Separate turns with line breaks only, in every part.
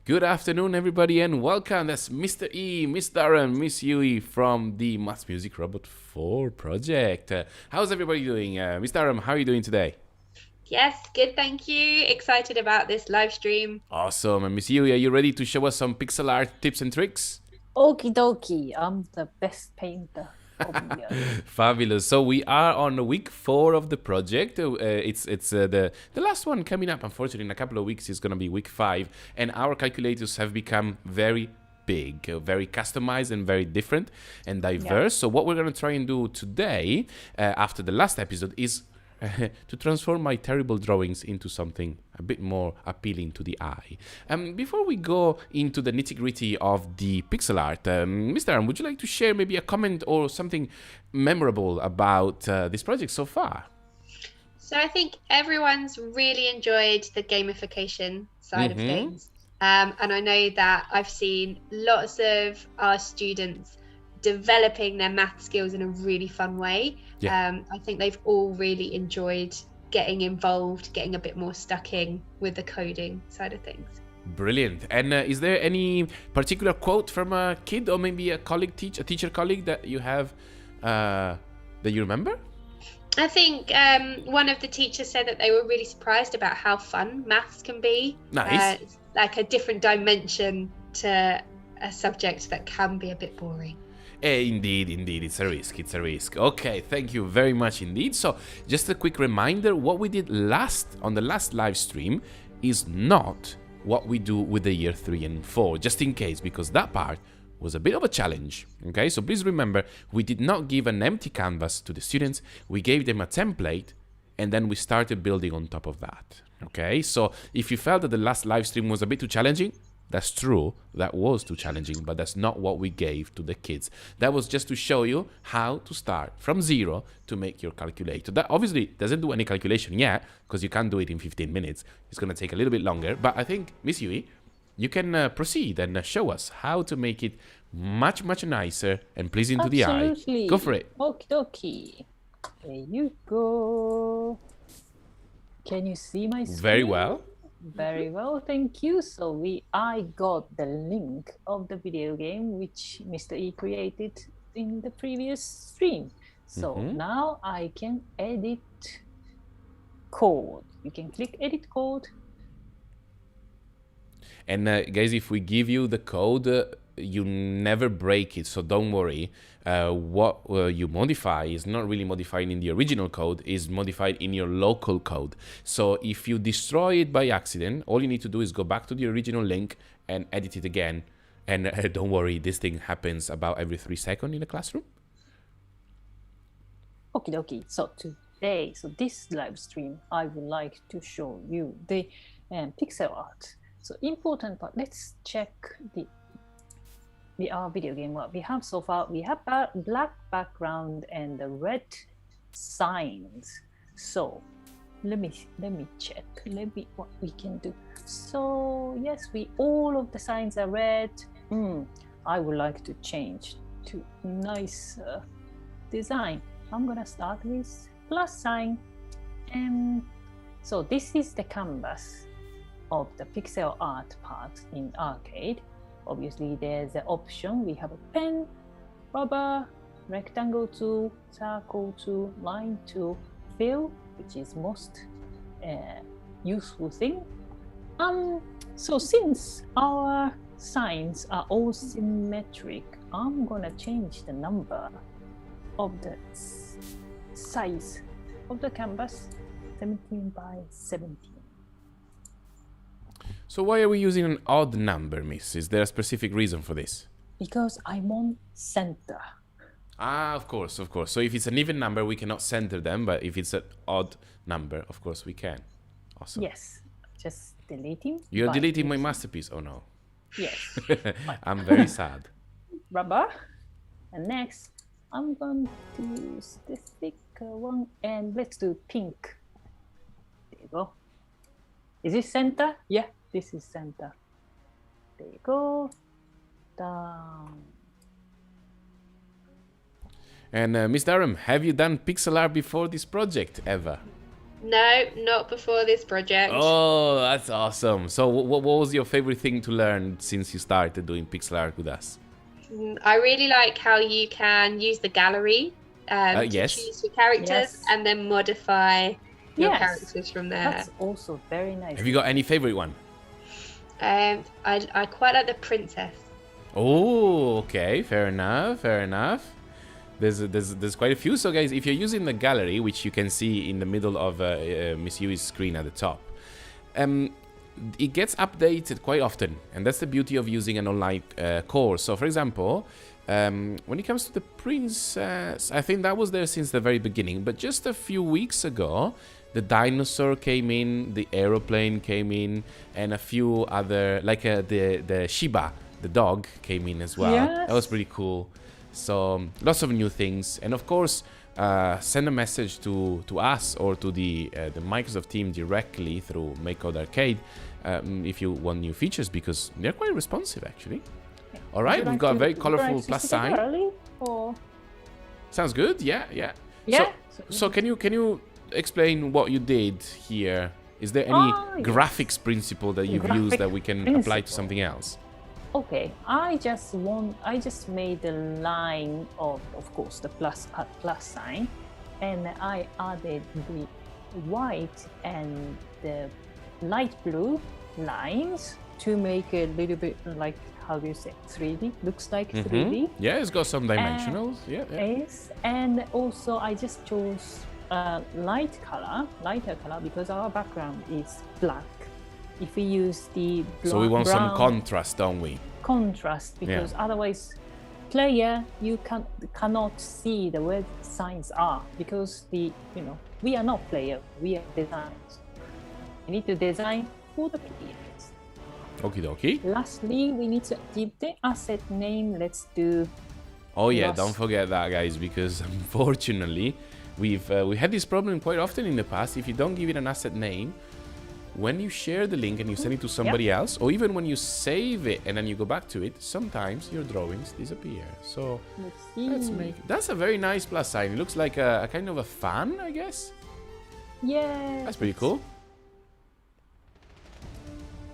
Good afternoon, everybody, and welcome. That's Mr. E, Miss Darren, Miss Yui from the Maths Music Robot 4 project. How's everybody doing? Miss Darren, how are you doing today?
Yes, good, thank you. Excited about this live stream.
Awesome. And Miss Yui, are you ready to show us some pixel art tips and tricks?
Okie dokie, I'm the best painter of the earth.
Fabulous. So we are on week 4 of the project. It's the last one coming up. Unfortunately, in a couple of weeks, it's going to be week 5, and our calculators have become very big, very customized, and very different and diverse. So what we're going to try and do today, after the last episode, is to transform my terrible drawings into something a bit more appealing to the eye. Before we go into the nitty-gritty of the pixel art, Mr. Aaron, would you like to share maybe a comment or something memorable about this project so far?
So I think everyone's really enjoyed the gamification side of things. And I know that I've seen lots of our students developing their math skills in a really fun way. I think they've all really enjoyed getting involved, getting a bit more stuck in with the coding side of things.
Brilliant. And is there any particular quote from a kid or maybe a teacher colleague that you have that you remember?
I think one of the teachers said that they were really surprised about how fun maths can be.
Nice.
It's like a different dimension to a subject that can be a bit boring.
Indeed, it's a risk. Okay, thank you very much indeed. So, just a quick reminder, what we did on the last live stream is not what we do with the year 3 and 4, just in case, because that part was a bit of a challenge. Okay, so please remember, we did not give an empty canvas to the students, we gave them a template, and then we started building on top of that. Okay, so if you felt that the last live stream was a bit too challenging, that's true, that was too challenging, but that's not what we gave to the kids. That was just to show you how to start from 0 to make your calculator. That obviously doesn't do any calculation yet, because you can't do it in 15 minutes. It's going to take a little bit longer, but I think, Miss Yui, you can proceed and show us how to make it much, much nicer and pleasing to the eye. Go for it.
Okie dokie. There you go. Can you see my screen?
Very well.
Very well, thank you. So I got the link of the video game which Mr. E created in the previous stream. So now I can edit code. You can click edit code.
And guys, if we give you the code, you never break it, so don't worry. What you modify is not really modified in the original code, is modified in your local code. So if you destroy it by accident, all you need to do is go back to the original link and edit it again. And don't worry, this thing happens about every 3 seconds in the classroom.
Okie dokie. So today, this live stream, I would like to show you the pixel art. So important part, let's check our video game. What we have so far, we have a black background and the red signs. So let me check. What we can do. So yes, all of the signs are red. I would like to change to nicer design. I'm gonna start with plus sign. And so this is the canvas of the pixel art part in arcade. Obviously there's an option. We have a pen, rubber, rectangle tool, circle tool, line tool, fill, which is most useful thing. So since our signs are all symmetric, I'm gonna change the number of the size of the canvas, 17 by 17.
So why are we using an odd number, miss? Is there a specific reason for this?
Because I'm on center.
Ah, of course. So if it's an even number, we cannot center them, but if it's an odd number, of course we can. Awesome.
Yes, just deleting.
You're deleting my masterpiece. Oh no.
Yes.
I'm very sad.
Rubber. And next, I'm going to use the thicker one, and let's do pink. There you go. Is this center? Yeah, this is center. There you go. Down.
And Miss Durham, have you done pixel art before this project ever?
No, not before this project.
Oh, that's awesome. So what was your favorite thing to learn since you started doing pixel art with us?
I really like how you can use the gallery to
Yes.
choose your characters
Yes.
and then modify your
Yes.
characters from there.
That's also very nice.
Have you got any favorite one?
I quite like the princess.
Oh, okay, fair enough, fair enough. There's quite a few. So guys, if you're using the gallery, which you can see in the middle of Miss Yui's screen at the top, it gets updated quite often, and that's the beauty of using an online course. So for example, when it comes to the princess, I think that was there since the very beginning, but just a few weeks ago, the dinosaur came in, the aeroplane came in, and a few other, like the Shiba, the dog, came in as well.
Yes.
That was pretty cool. So lots of new things, and of course, send a message to us or to the Microsoft team directly through MakeCode Arcade if you want new features, because they're quite responsive actually.
Yeah.
All right, we've got a very colorful
Would you like to
plus
sit
sign.
early, or?
Sounds good. Yeah.
Yeah.
So can you explain what you did here? Is there any
Yes.
graphics principle that you've used that we can apply to something else?
Okay, I just made the line of course, the plus sign, and I added the white and the light blue lines to make a little bit like, how do you say, 3D? Looks like 3D.
Yeah, it's got some dimensionals. Yeah.
Yes, and also I just chose lighter color, because our background is black. If we use the
So we want some
brown
contrast, don't we?
contrast, because otherwise, player, you cannot see the where the signs are, because we are not player, we are designers. We need to design for the players.
Okie dokie.
Lastly, we need to give the asset name. Let's do.
Oh yeah,
Plus.
don't forget that, guys, because unfortunately, we had this problem quite often in the past. If you don't give it an asset name, when you share the link and you send it to somebody else, or even when you save it and then you go back to it, sometimes your drawings disappear. So
Let's see.
that's a very nice plus sign. It looks like a kind of a fan, I guess.
Yeah.
That's pretty cool.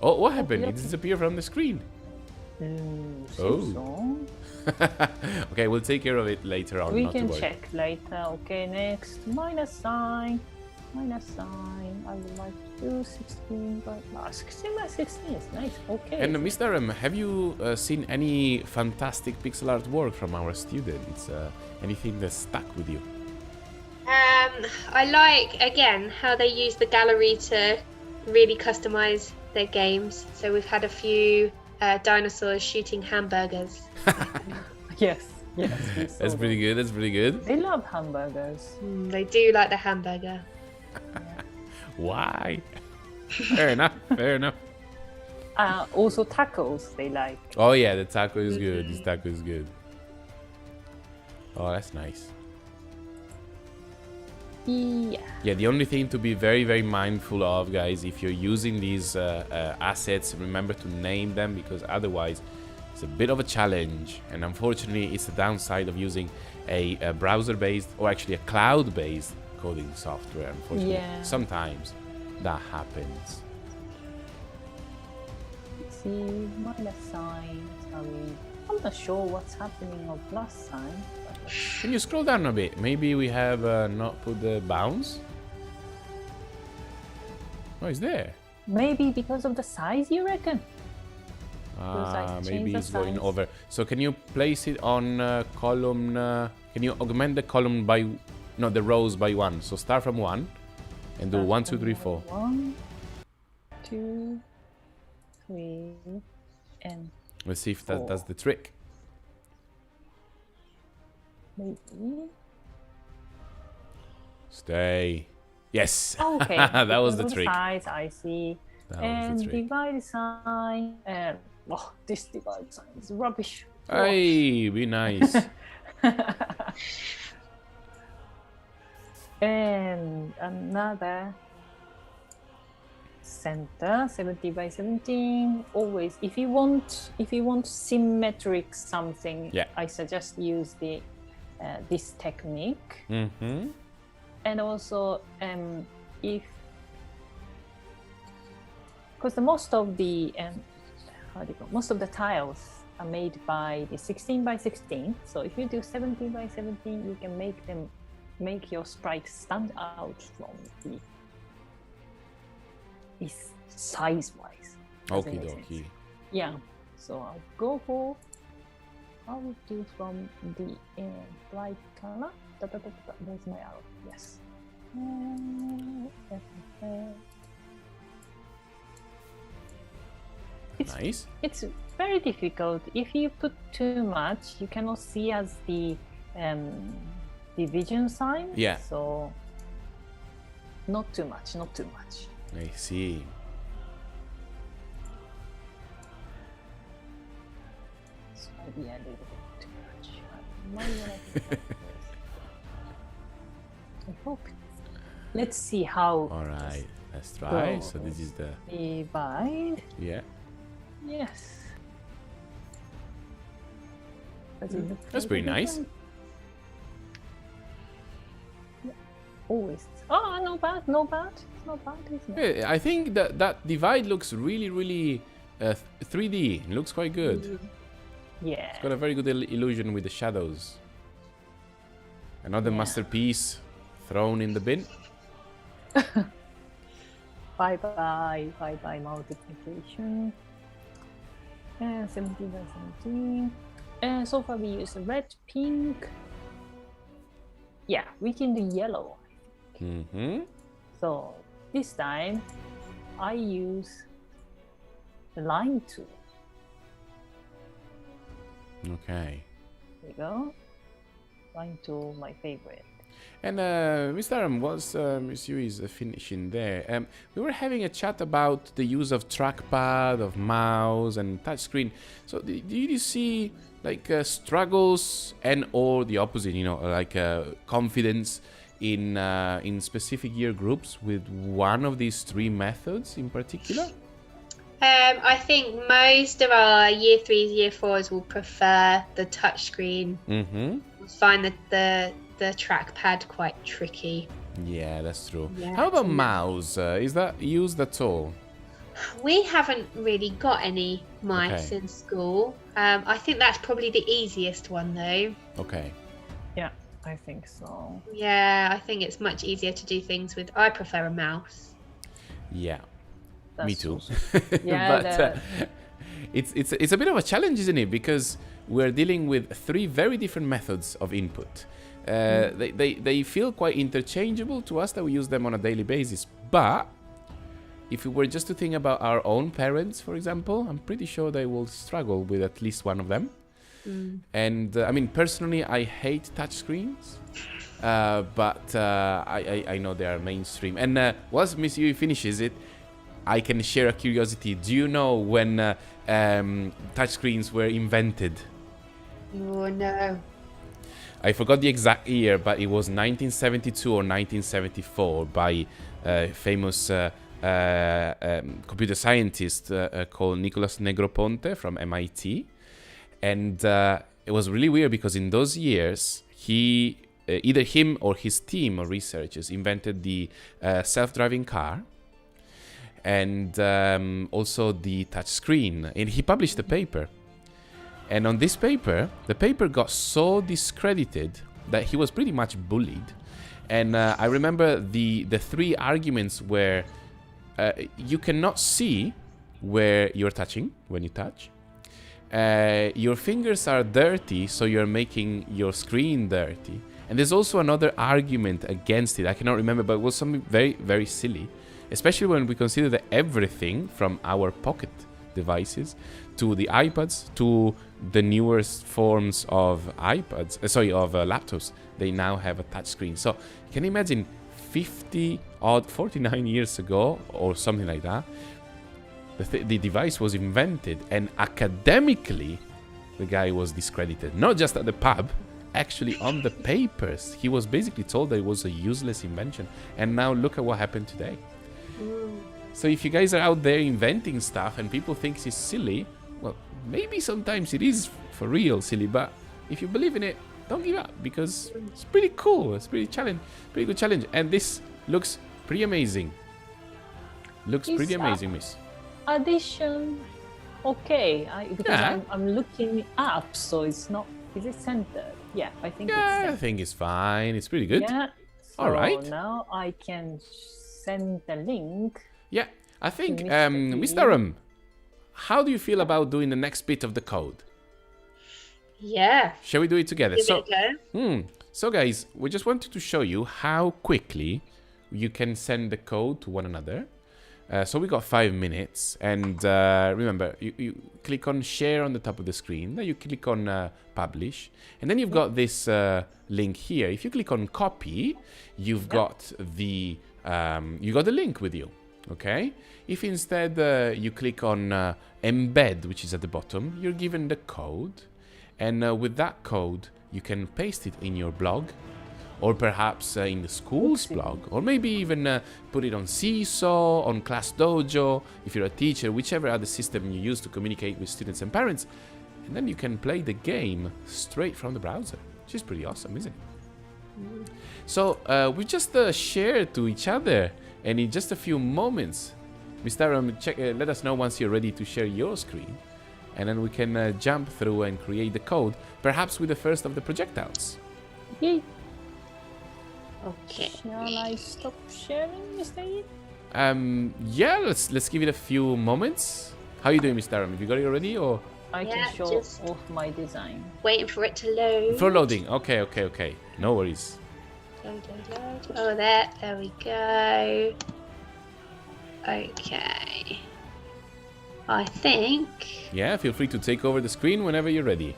Oh, what happened? It disappeared from the screen.
So
Okay, we'll take care of it later on.
we
not to
can
worry.
check later. Okay, next minus sign. I would like to do 16, but 16 by 16 is nice. Okay.
And Mr. M, have you seen any fantastic pixel art work from our students? Anything that stuck with you?
I like, again, how they use the gallery to really customize their games. So we've had a few dinosaurs shooting hamburgers.
Yes. we saw
That's pretty good. That's pretty good.
They love hamburgers.
They do like the hamburger.
Why? Fair enough. Fair enough.
Also tacos they like.
Oh yeah, the taco is good. This taco is good. Oh, that's nice.
Yeah.
Yeah, the only thing to be very, very mindful of, guys, if you're using these assets, remember to name them, because otherwise it's a bit of a challenge. And unfortunately, it's the downside of using a browser-based, or actually a cloud-based coding software. Unfortunately,
Yeah.
sometimes that happens.
See, minus signs. I'm not sure what's happening on plus sign.
Can you scroll down a bit? Maybe we have not put the bounds. Oh, it's there.
Maybe because of the size, you reckon? Because I changed
Maybe
the
it's going
size.
over. So can you place it on column? Can you augment the column by, no, the rows by one? So start from one, and do 1, 2, 3, 4.
1, 2, 3, and
Let's see if that
4.
does the trick.
maybe.
Stay. Yes.
Okay.
That was
because
the
of
trick.
Size, I see.
That
And
was the trick.
divide sign. This divide sign is rubbish.
Hey, be nice.
And another center, 70 by 17. Always, if you want symmetric something,
Yeah.
I suggest use this technique.
Mm-hmm.
And also if because the most of the most of the tiles are made by the 16 by 16. So if you do 17 by 17, you can make your sprite stand out from the size wise.
Okie dokie.
Yeah. So I'll do from the bright color. There's my arrow. Yes.
Nice.
It's very difficult. If you put too much, you cannot see as the division sign.
Yeah.
So not too much. Not too much.
I see.
This might be a little bit too much. I might wanna take that first. I hope. Let's see how.
All right. Let's try. So this is the
divide.
yeah.
Yes. Does it look
That's
like
pretty
a
nice.
divide? Yeah. Always. Oh, not bad. Not bad. It's not bad, isn't it?
Yeah, I think that divide looks really 3D. It looks quite good.
Yeah.
It's got a very good illusion with the shadows. Another
Yeah.
masterpiece thrown in the bin.
Bye bye multiplication. 17 by 17. So far we use red, pink. Yeah, we can do yellow.
Mm-hmm.
So this time I use the line tool.
Okay.
There you go. Line tool, my favorite.
And Mr. Aram, whilst Miss Yui is finishing there, we were having a chat about the use of trackpad, of mouse, and touchscreen. So, did you see like struggles and or the opposite? You know, like confidence in specific year groups with one of these three methods in particular?
I think most of our year 3s, year 4s will prefer the touchscreen.
Mm-hmm.
Find the trackpad quite tricky.
Yeah, that's true.
Yeah,
How about
it's-
mouse? Is that used at all?
We haven't really got any mice
Okay.
in school. I think that's probably the easiest one though.
Okay.
Yeah, I think so.
Yeah, I think it's much easier to do things with. I prefer a mouse.
Yeah.
That's
Me too.
also- Yeah,
but it's a bit of a challenge, isn't it? Because we're dealing with three very different methods of input. They feel quite interchangeable to us that we use them on a daily basis. But if we were just to think about our own parents, for example, I'm pretty sure they will struggle with at least one of them. And I mean, personally, I hate touchscreens. But I know they are mainstream. And once Miss Yui finishes it, I can share a curiosity. Do you know when touchscreens were invented?
Oh no.
I forgot the exact year, but it was 1972 or 1974 by a famous computer scientist called Nicolas Negroponte from MIT. And it was really weird because in those years, he either him or his team of researchers invented the self-driving car and also the touch screen. And he published a paper. And on this paper, the paper got so discredited that he was pretty much bullied. And I remember the three arguments were you cannot see where you're touching when you touch. Your fingers are dirty, so you're making your screen dirty. And there's also another argument against it. I cannot remember, but it was something very, very silly. Especially when we consider that everything from our pocket devices to the iPads to the newest forms of laptops, they now have a touchscreen. So can you imagine 49 years ago or something like that, the device was invented and academically the guy was discredited. Not just at the pub, actually on the papers. He was basically told that it was a useless invention. And now look at what happened today. So if you guys are out there inventing stuff and people think it's silly, well, maybe sometimes it is for real silly, but if you believe in it, don't give up because it's pretty cool. It's pretty good challenge. And this looks Pretty amazing. Looks pretty
Is,
amazing, miss.
Addition. Okay, because
Yeah.
I'm looking up, so it's not. Is it centered? Yeah, I think it's
Yeah, I
centered.
think it's fine. It's pretty good.
Yeah. So
All right.
now I can send the link.
Yeah, I think,
Mr.
Mr. How do you feel about doing the next bit of the code?
Yeah.
Shall we do it together?
Give
So,
it a go.
So guys, we just wanted to show you how quickly you can send the code to one another. So we got 5 minutes, and remember, you click on share on the top of the screen, then you click on publish, and then you've got this link here. If you click on copy, you've got the link with you. Okay. If instead you click on embed, which is at the bottom, you're given the code, and with that code, you can paste it in your blog, or perhaps in the school's blog, or maybe even put it on Seesaw, on Class Dojo, if you're a teacher, whichever other system you use to communicate with students and parents, and then you can play the game straight from the browser, which is pretty awesome, isn't it? So we just shared to each other, and in just a few moments, Mr. Let us know once you're ready to share your screen, and then we can jump through and create the code, perhaps with the first of the projectiles.
Yay.
Okay.
Shall I stop sharing, Mr. Yi?
Yeah, let's give it a few moments. How you doing, Mr. Aram? Have you got it already, or
I
Yeah,
can show
just-
off my design.
Waiting for it to load.
for loading? Okay. No worries.
Load. Oh, there we go. Okay. I think.
Yeah, feel free to take over the screen whenever you're ready.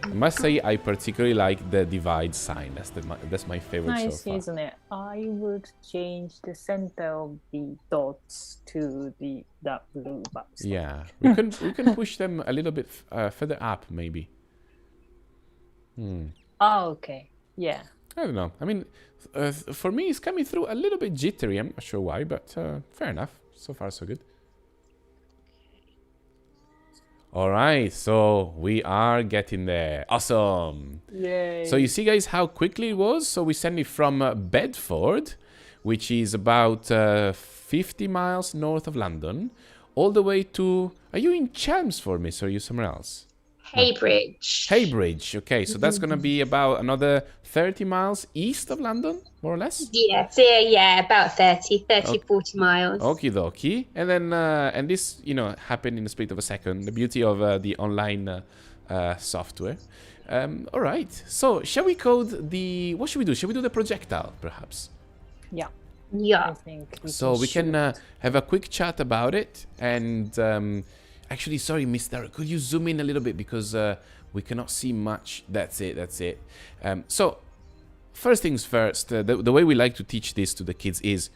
I must say, I particularly like the divide sign. That's my favorite
Nice,
so far.
isn't it? I would change the center of the dots to that blue box.
Yeah, we can push them a little bit further up, maybe.
Oh, okay. Yeah.
I don't know. I mean, for me, it's coming through a little bit jittery. I'm not sure why, but fair enough. So far, so good. All right, so we are getting there. Awesome.
Yay.
So you see, guys, how quickly it was? So we sent it from Bedford, which is about 50 miles north of London, all the way to... Are you in Chelmsford, miss, or are you somewhere else?
Heybridge.
Heybridge. Okay, so that's going to be about another 30 miles east of London, more or less?
Yeah, so yeah, about 30, 40 miles.
Okie dokie. And then, and this, happened in the split of a second. The beauty of the online software. All right. So, shall we code the... What should we do? Shall we do the projectile, perhaps?
Yeah. I
Yeah.
think
So we can have a quick chat about it. And actually, sorry, Mr. Could you zoom in a little bit, because we cannot see much. That's it. So first things first, the way we like to teach this to the kids is,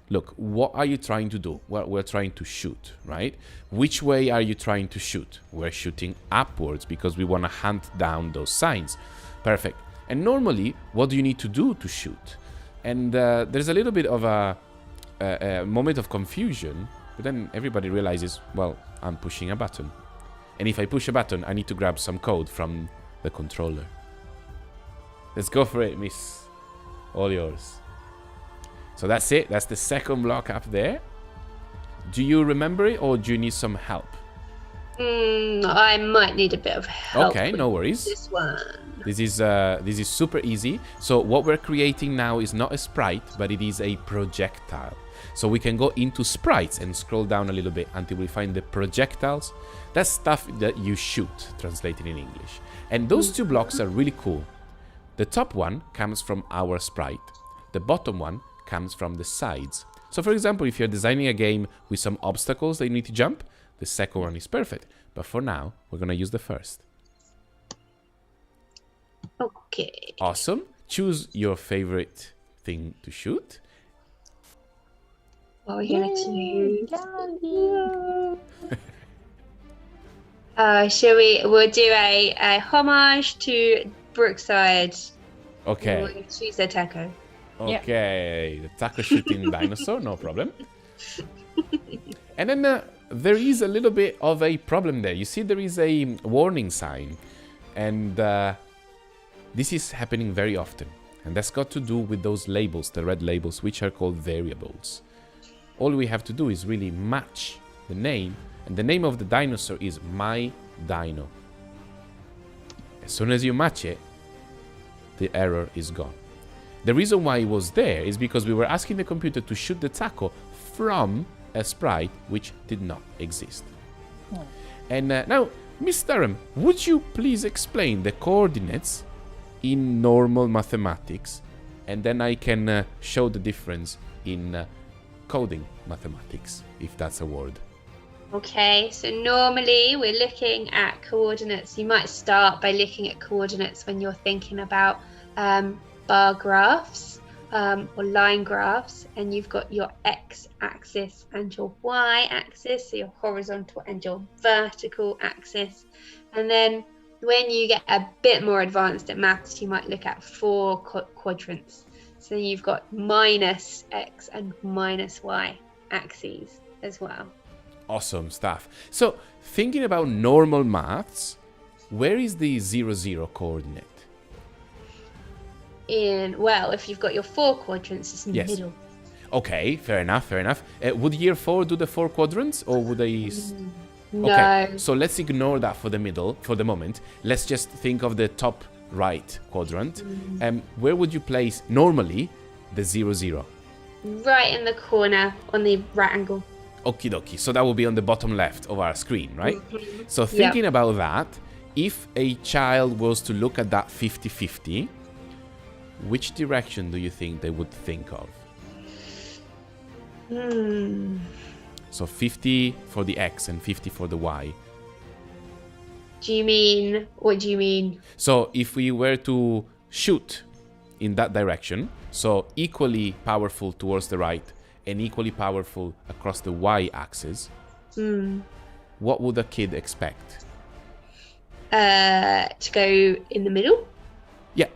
look, what are you trying to do? Well, we're trying to shoot, right? Which way are you trying to shoot? We're shooting upwards because we want to hunt down those signs. Perfect. And normally, what do you need to do to shoot? And there's a little bit of a moment of confusion, but then everybody realizes, well, I'm pushing a button. And if I push a button, I need to grab some code from the controller. Let's go for it, miss. All yours. So that's it. That's the second block up there. Do you remember it, or do you need some help?
I might need a bit of help.
Okay, no
with
worries.
This one.
This is super easy. So what we're creating now is not a sprite, but it is a projectile. So we can go into sprites and scroll down a little bit until we find the projectiles. That's stuff that you shoot, translated in English. And those two blocks are really cool. The top one comes from our sprite. The bottom one comes from the sides. So for example, if you're designing a game with some obstacles that you need to jump, the second one is perfect. But for now, we're going to use the first.
Okay.
Awesome. Choose your favorite thing to shoot.
What are we going to do? We'll do a homage to Brookside.
Okay.
We'll choose their taco.
Okay. The taco shooting dinosaur, no problem. And then there is a little bit of a problem there. You see, there is a warning sign. And this is happening very often. And that's got to do with those labels, the red labels, which are called variables. All we have to do is really match the name, and the name of the dinosaur is My Dino. As soon as you match it, the error is gone. The reason why it was there is because we were asking the computer to shoot the taco from a sprite which did not exist.
Oh.
And now, Miss Durham, would you please explain the coordinates in normal mathematics, and then I can show the difference in coding mathematics, if that's a word.
Okay, so normally we're looking at coordinates. You might start by looking at coordinates when you're thinking about bar graphs or line graphs, and you've got your x-axis and your y-axis, so your horizontal and your vertical axis. And then when you get a bit more advanced at maths, you might look at 4 quadrants. So you've got minus x and minus y axes as well.
Awesome stuff. So, thinking about normal maths, where is the 0, 0 coordinate?
Well, if you've got your 4 quadrants, it's in the middle.
Okay, fair enough. Would year 4 do the 4 quadrants, or would they...
No.
Okay, so let's ignore that for the moment. Let's just think of the top right quadrant. Where would you place, normally, the 0, 0?
Right in the corner, on the right angle.
Okie dokie. So that will be on the bottom left of our screen, right? So thinking about that, if a child was to look at that 50-50, which direction do you think they would think of? So 50 for the X and 50 for the Y.
What do you mean?
So if we were to shoot in that direction, so equally powerful towards the right and equally powerful across the Y-axis, what would a kid expect?
To go in the middle?
Yeah,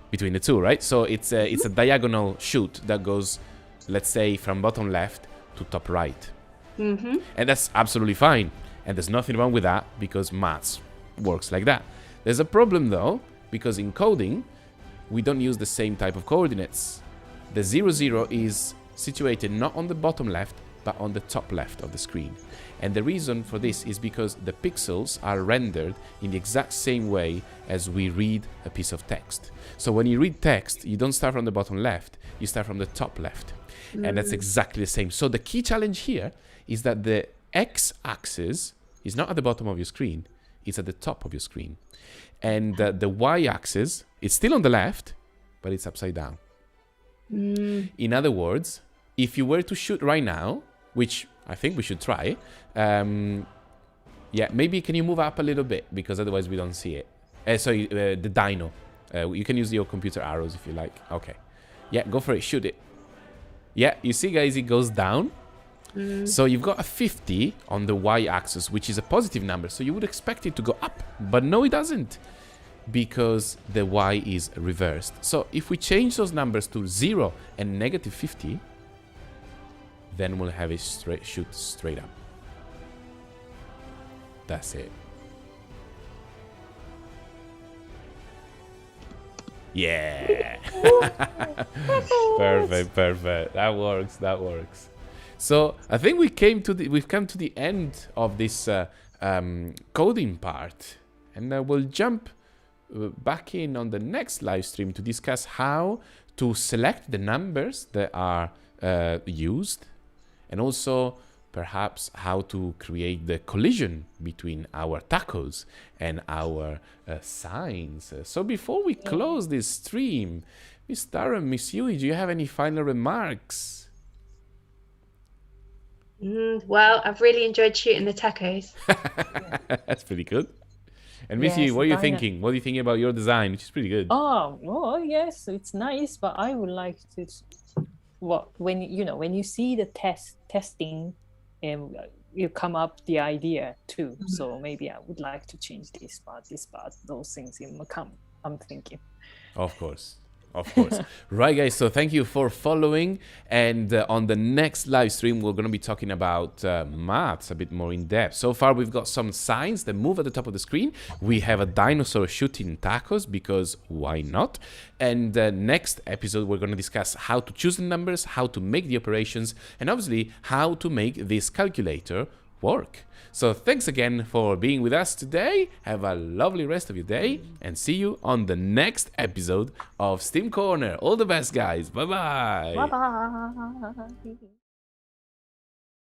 between the two, right? So it's a diagonal shoot that goes, let's say, from bottom left to top right. And that's absolutely fine. And there's nothing wrong with that because maths works like that. There's a problem though, because in coding, we don't use the same type of coordinates. The 0, 0 is situated not on the bottom left, but on the top left of the screen. And the reason for this is because the pixels are rendered in the exact same way as we read a piece of text. So when you read text, you don't start from the bottom left, you start from the top left. And that's exactly the same. So the key challenge here is that the x-axis is not at the bottom of your screen, it's at the top of your screen. And the y-axis is still on the left, but it's upside down. In other words, if you were to shoot right now, which I think we should try, maybe can you move up a little bit, because otherwise we don't see it. The dino. You can use your computer arrows if you like. Okay. Yeah, go for it, shoot it. Yeah, you see guys, it goes down. So you've got a 50 on the y-axis, which is a positive number. So you would expect it to go up, but no, it doesn't, because the y is reversed. So if we change those numbers to 0 and negative 50, then we'll have it shoot straight up. That's it. Yeah. Perfect. That works. So I think we've come to the end of this coding part, and we'll jump back in on the next live stream to discuss how to select the numbers that are used, and also perhaps how to create the collision between our tacos and our signs. So before we close this stream, Miss Durham, Miss Yui, do you have any final remarks?
Well, I've really enjoyed shooting the tacos.
That's pretty good. And Miss Yui, what are you thinking? What are you thinking about your design, which is pretty good?
Oh, well, yes, it's nice, but I would like to. When you see the testing, and you come up the idea too. So maybe I would like to change this part, those things in come. I'm thinking.
Of course. Of course. Right, guys, so thank you for following. And on the next live stream, we're going to be talking about maths a bit more in depth. So far, we've got some signs that move at the top of the screen. We have a dinosaur shooting tacos, because why not? And next episode, we're going to discuss how to choose the numbers, how to make the operations, and obviously how to make this calculator work. So thanks again for being with us today. Have a lovely rest of your day and see you on the next episode of Steam Corner. All the best, guys. Bye-bye.
Bye-bye.